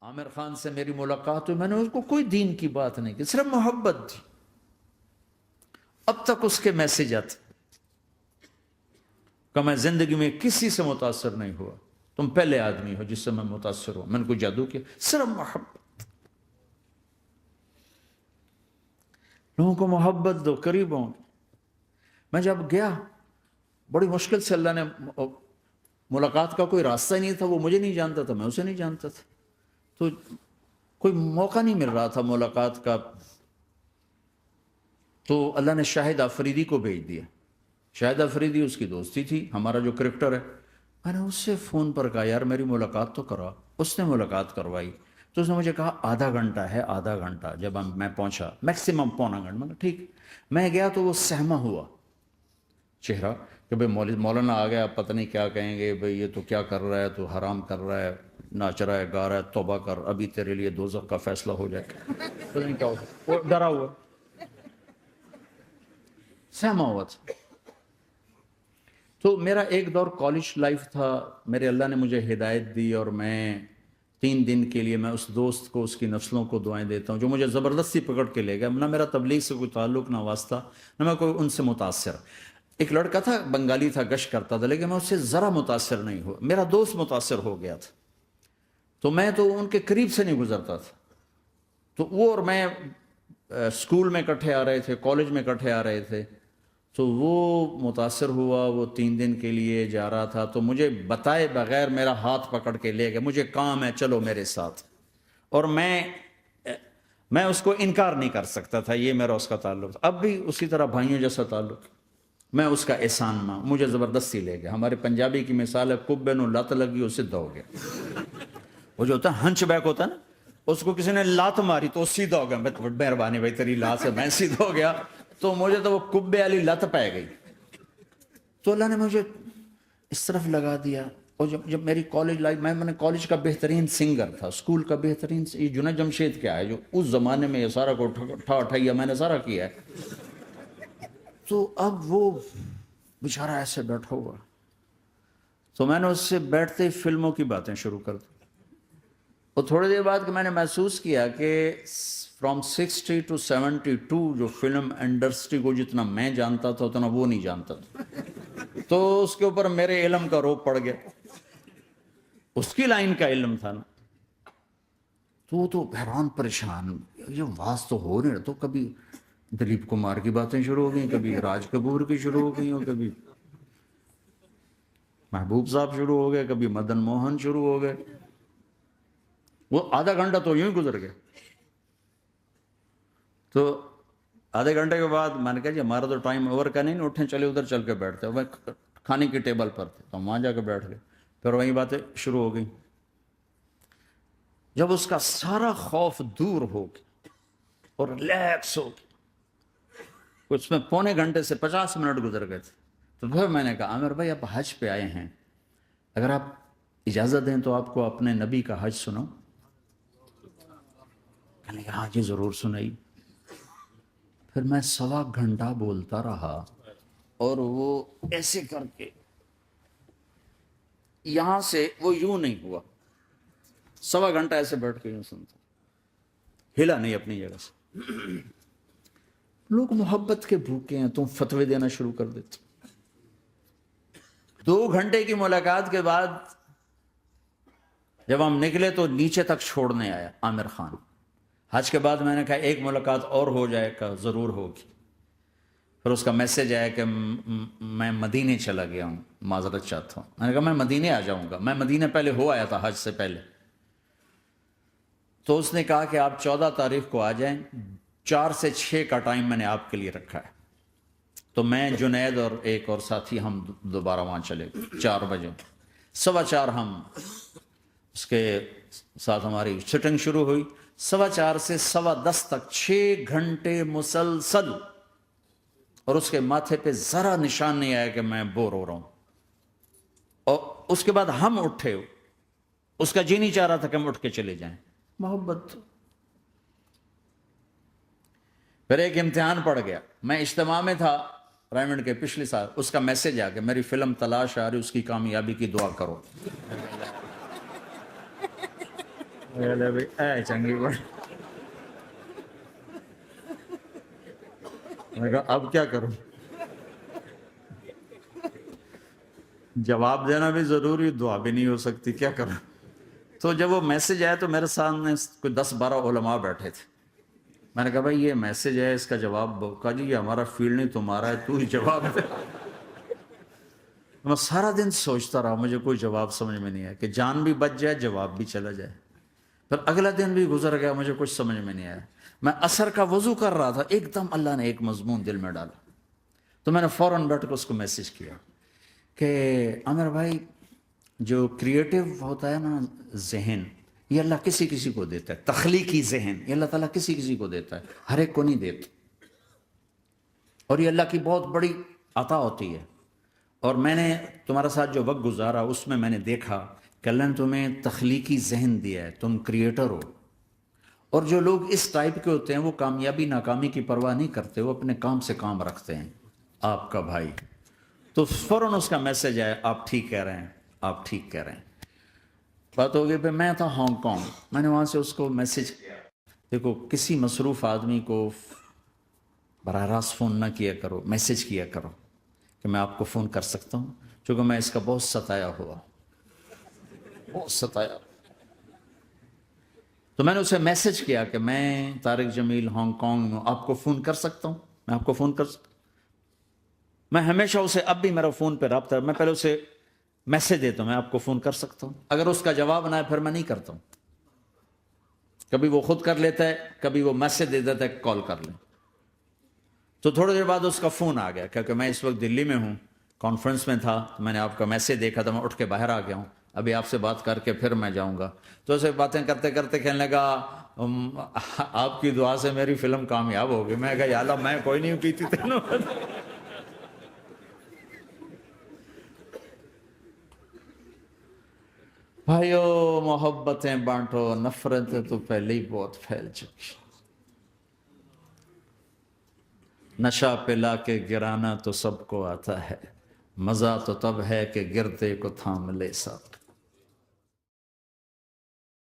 عامر خان سے میری ملاقات ہوئی، میں نے اس کو کوئی دین کی بات نہیں کی، صرف محبت تھی. اب تک اس کے میسج آتے کہ میں زندگی میں کسی سے متاثر نہیں ہوا، تم پہلے آدمی ہو جس سے میں متاثر ہوں. میں نے کوئی جادو کیا؟ صرف محبت. لوگوں کو محبت دو، قریب ہوں. میں جب گیا بڑی مشکل سے اللہ نے، ملاقات کا کوئی راستہ ہی نہیں تھا، وہ مجھے نہیں جانتا تھا، میں اسے نہیں جانتا تھا، تو کوئی موقع نہیں مل رہا تھا ملاقات کا. تو اللہ نے شاہد آفریدی کو بھیج دیا. شاہد آفریدی اس کی دوستی تھی، ہمارا جو کرکٹر ہے. میں نے اس سے فون پر کہا یار میری ملاقات تو کرا. اس نے ملاقات کروائی. تو اس نے مجھے کہا آدھا گھنٹہ ہے، آدھا گھنٹہ. جب میں پہنچا میکسیمم پونا گھنٹہ. میں ٹھیک. میں گیا تو وہ سہما ہوا چہرہ کہ بھئی مولانا آ گیا، پتہ نہیں کیا کہیں گے، بھئی یہ تو کیا کر رہا ہے، تو حرام کر رہا ہے، ناچ رہا ہے، گا رہا ہے، توبہ کر، ابھی تیرے لیے دوزخ کا فیصلہ ہو جائے. پتہ نہیں کیا ہو. وہ ڈرا ہوا سہما ہوا تھا. تو میرا ایک دور کالج لائف تھا. میرے اللہ نے مجھے ہدایت دی اور میں 3 دن کے لیے میں اس دوست کو، اس کی نسلوں کو دعائیں دیتا ہوں جو مجھے زبردستی پکڑ کے لے گیا. نہ میرا تبلیغ سے کوئی تعلق، نہ واسطہ، نہ میں کوئی ان سے متاثر. ایک لڑکا تھا، بنگالی تھا، گشت کرتا تھا، لیکن میں اس سے ذرا متاثر نہیں ہوا. میرا دوست متاثر ہو گیا تھا، تو میں تو ان کے قریب سے نہیں گزرتا تھا. تو وہ اور میں اسکول میں اکٹھے آ رہے تھے، کالج میں اکٹھے آ رہے تھے. تو وہ متاثر ہوا، وہ 3 دن کے لیے جا رہا تھا، تو مجھے بتائے بغیر میرا ہاتھ پکڑ کے لے گیا. مجھے کام ہے، چلو میرے ساتھ. اور میں اس کو انکار نہیں کر سکتا تھا، یہ میرا اس کا تعلق تھا. اب بھی اسی طرح بھائیوں جیسا تعلق. میں اس کا احسان ماں، مجھے زبردستی لے گیا. ہمارے پنجابی کی مثال ہے، کبے نو لت لگی وہ سیدھا ہو گیا. وہ جو ہوتا ہے ہنچ بیک ہوتا ہے نا، اس کو کسی نے لات ماری تو وہ سیدھا ہو گیا. مہربانی بھائی تیری لات سے میں سیدھا ہو گیا. تو مجھے تو وہ کبے والی لت پہ گئی. تو اللہ نے مجھے اس طرف لگا دیا. اور جب میری کالج لائف، میں نے کالج کا بہترین سنگر تھا، اسکول کا بہترین، یہ جنید جمشید کیا ہے جو اس زمانے میں یہ سارا کو اٹھایا میں نے سارا کیا ہے. تو اب وہ بیچارہ ایسے بیٹھا ہوا. تو میں نے اس سے بیٹھتے ہی فلموں کی باتیں شروع کر دی. اور تھوڑی دیر بعد میں نے محسوس کیا کہ فرام 60 to 72 جو فلم انڈسٹری کو جتنا میں جانتا تھا اتنا وہ نہیں جانتا تھا. تو اس کے اوپر میرے علم کا روپ پڑ گیا. اس کی لائن کا علم تھا نا. تو حیران پریشان، یہ واز تو ہو رہے. تو کبھی دلیپ کمار کی باتیں شروع ہو گئیں، کبھی راج کپور کی شروع ہو گئی، اور کبھی محبوب صاحب شروع ہو گئے، کبھی مدن موہن شروع ہو گئے. وہ آدھا گھنٹہ تو یوں ہی گزر گیا. تو آدھے گھنٹے کے بعد میں نے کہا جی ہمارا تو ٹائم اوور کا نہیں، اٹھیں چلے ادھر چل کے بیٹھتے. وہ کھانے کی ٹیبل پر تھے تو ہم وہاں جا کے بیٹھ گئے. پھر وہیں باتیں شروع ہو گئی. جب اس کا سارا خوف دور ہو گیا اور ریلیکس ہو گیا، اس میں 1.25 گھنٹے سے 50 منٹ گزر گئے تھے. تو پھر میں نے کہا عامر بھائی آپ حج پہ آئے ہیں، اگر آپ اجازت دیں تو آپ کو اپنے نبی کا حج سنو. کہنے لگا ہاں جی ضرور سنائی. پھر میں 1.25 گھنٹہ بولتا رہا اور وہ ایسے کر کے یہاں سے وہ یوں نہیں ہوا. 1.25 گھنٹہ ایسے بیٹھ کے یوں سنتا، ہلا نہیں اپنی جگہ سے. لوگ محبت کے بھوکے ہیں، تم فتوے دینا شروع کر دیتے. 2 گھنٹے کی ملاقات کے بعد جب ہم نکلے تو نیچے تک چھوڑنے آیا عامر خان. حج کے بعد میں نے کہا ایک ملاقات اور ہو جائے گا، ضرور ہوگی. پھر اس کا میسج آیا کہ میں مدینے چلا گیا ہوں، معذرت چاہتا ہوں. میں نے کہا میں مدینے آ جاؤں گا. میں مدینے پہلے ہو آیا تھا حج سے پہلے. تو اس نے کہا کہ آپ 14 تاریخ کو آ جائیں، 4 سے 6 کا ٹائم میں نے آپ کے لیے رکھا ہے. تو میں، جنید اور ایک اور ساتھی ہم دوبارہ وہاں چلے گئے 4 بجے. 4:15 ہم اس کے ساتھ ہماری شوٹنگ شروع ہوئی. 4:15 سے 10:15 تک 6 گھنٹے مسلسل. اور اس کے ماتھے پہ ذرا نشان نہیں آیا کہ میں بور ہو رہا ہوں. اور اس کے بعد ہم اٹھے، اس کا جی نہیں چاہ رہا تھا کہ ہم اٹھ کے چلے جائیں. محبت. پھر ایک امتحان پڑ گیا. میں اجتماع میں تھا رائمنڈ کے پچھلے سال. اس کا میسج آ گیا میری فلم تلاش آ رہی، اس کی کامیابی کی دعا کرو. لے بھائی اے چنگی بڑی. میں کہا اب کیا کروں؟ جواب دینا بھی ضروری، دعا بھی نہیں ہو سکتی، کیا کروں؟ تو جب وہ میسج آیا تو میرے سامنے کوئی 10-12 علماء بیٹھے تھے. میں نے کہا بھائی یہ میسج ہے، اس کا جواب دو. کہا جی یہ ہمارا فیلڈ نہیں تمہارا ہے، تو ہی جواب دے. میں سارا دن سوچتا رہا، مجھے کوئی جواب سمجھ میں نہیں آیا کہ جان بھی بچ جائے، جواب بھی چلا جائے. پھر اگلا دن بھی گزر گیا، مجھے کچھ سمجھ میں نہیں آیا. میں عصر کا وضو کر رہا تھا، ایک دم اللہ نے ایک مضمون دل میں ڈالا. تو میں نے فوراً بیٹھ کے اس کو میسج کیا کہ عامر بھائی، جو کریٹو ہوتا ہے نا ذہن، یہ اللہ کسی کسی کو دیتا ہے. تخلیقی ذہن یہ اللہ تعالیٰ کسی کسی کو دیتا ہے، ہر ایک کو نہیں دیتا. اور یہ اللہ کی بہت بڑی عطا ہوتی ہے. اور میں نے تمہارے ساتھ جو وقت گزارا اس میں نے دیکھا کہ اللہ نے تمہیں تخلیقی ذہن دیا ہے، تم کریٹر ہو. اور جو لوگ اس ٹائپ کے ہوتے ہیں وہ کامیابی ناکامی کی پرواہ نہیں کرتے، وہ اپنے کام سے کام رکھتے ہیں. آپ کا بھائی تو فوراً اس کا میسج آیا، آپ ٹھیک کہہ رہے ہیں، آپ ٹھیک کہہ رہے ہیں. بات ہو گئی. پہ میں تھا ہانگ کانگ، میں نے وہاں سے اس کو میسج کیا. دیکھو کسی مصروف آدمی کو براہ راست فون نہ کیا کرو، میسج کیا کرو کہ میں آپ کو فون کر سکتا ہوں، چونکہ میں اس کا بہت ستایا ہوا، بہت ستایا. تو میں نے اسے میسج کیا کہ میں طارق جمیل ہانگ کانگ میں آپ کو فون کر سکتا ہوں، میں آپ کو فون کر سکتا ہوں. میں ہمیشہ اسے، اب بھی میرا فون پہ رابطہ ہے، میں پہلے اسے میسج دیتا ہوں میں آپ کو فون کر سکتا ہوں. اگر اس کا جواب نہ ہے پھر میں نہیں کرتا ہوں. کبھی وہ خود کر لیتا ہے، کبھی وہ میسج دے دیتا ہے کہ کال کر لیں. تو تھوڑی دیر بعد اس کا فون آ گیا، کیونکہ میں اس وقت دلی میں ہوں، کانفرنس میں تھا. میں نے آپ کا میسج دیکھا تھا، میں اٹھ کے باہر آ گیا ہوں، ابھی آپ سے بات کر کے پھر میں جاؤں گا. تو اسے باتیں کرتے کرتے کہنے لگا آپ کی دعا سے میری فلم کامیاب ہو گئی. میں کہا یا اللہ میں کوئی نہیں پیتی تینوں. بھائیو محبتیں بانٹو، نفرتیں تو پہلے ہی بہت پھیل چکی. نشہ پلا کے گرانا تو سب کو آتا ہے، مزہ تو تب ہے کہ گرتے کو تھام لے ساتھ.